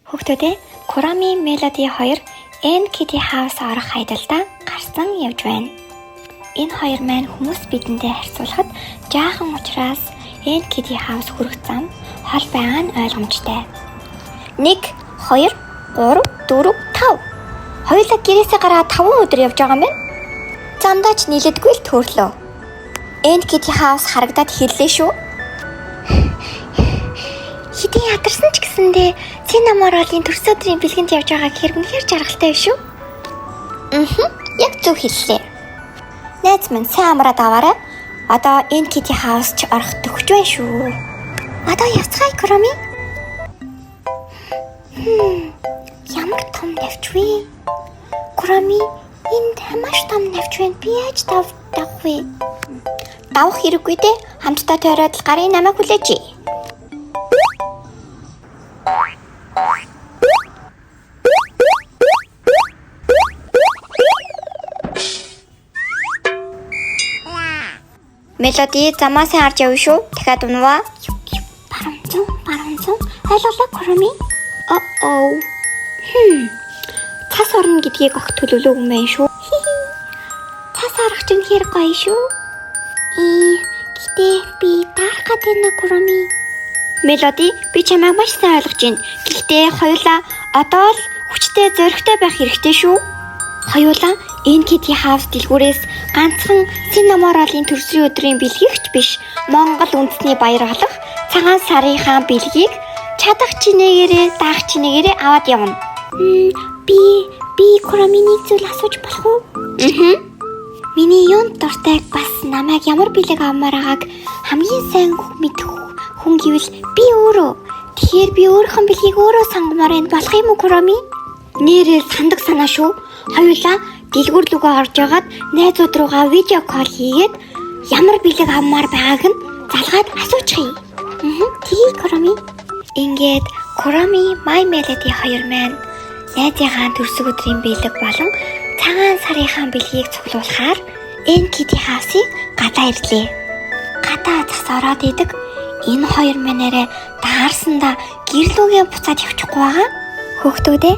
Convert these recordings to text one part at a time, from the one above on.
Хүүхдүүдээ Kurami Melody 2 N Kitty House орох хайдалдаа гарсан явж байна. Энэ хоёр маань хүмүүс бидэндээ харьцуулахад жаахан учраас N Kitty House хүрэх зам хол байгаа нь ойлгомжтой. 1, 2, 3, 4, 5. Хоёулаа гэрээсээ гараад 5 өдөр явж байгаа юм байна. Замдаа ч нийлэдгүй л төрлөө. N Kitty House харагдаад хэллээ шүү. Хэдийн ядарсан ч гэсэндээ Цинаморолын төрс өдрийн бэлгэнд явж байгааг хэрмэхээр жаргалтай биш үү? Яг зөв хэллээ. Найз минь сайн амраад аваарай. Одоо N Kitty House ч орох төгсж байна шүү. Одоо явцгаая Kurami. Ямар том навч вэ? Kurami, энд маш том навч байна. Би яаж давах вэ? Давах хэрэггүй дээ. Хамтдаа тойроод л гарын намайг хүлээж. Melody замаасаа харж явна шүү. Дахиад унаваа. Баруун. Ойлголоо Kurami. Цас орно гэдгийг огт төлөвлөөгүй юм байна шүү. Цас орох чинь хэр гоё шүү. Гэтээ би дарах гэдэг нь Kurami. Melody, би чамайг маш сайн ойлгож байна. Гэхдээ хоёулаа одоо л хүчтэй зоригтой байх хэрэгтэй шүү. Хоёулаа N Kitty House дэлгүүрээс ганцхан Цинаморолын төрсрийн өдрийн бэлгийгч биш, Монгол үндэсний баяр болох цагаан сарынхаа бэлгийг чадах чинээгээрээ даах чинээгээрээ аваад явна. Би Kurami-ний зүйл асууж болох уу? Миний юунд дуртай бас намайг ямар бэлэг авмаар байгааг хамгийн сайн мэдэх хүн гэвэл би өөрөө. Тэгэхээр би өөрийнхөө бэлгийг өөрөө сонгомоор энэ болох юм уу Kurami? Нэрээ сандаг санаа шүү. Хоёулаа дэлгүүр лүгөө орж агаад найзууд руугаа видео кол хийгээд ямар бэлэг авмаар байгааг нь залгаад асуучих юм. Тэгээ Kurami. Ингээд Kurami My Melody 2 маань найзынхаа төрсөг өдрийн бэлэг болон цагаан сарынхаа бэлгийг цуглуулахаар N Kitty House-ыг гадаа ирлээ. Гадаа цас ороод идэг. Энэ хоёр мэнэрэ даарсандаа гэрлүүгээ буцаад явчихгүй байгаа. Хүүхдүүдээ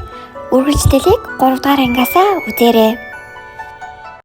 үргэлжлэлийг 3 дугаар ангиасаа үзээрэй.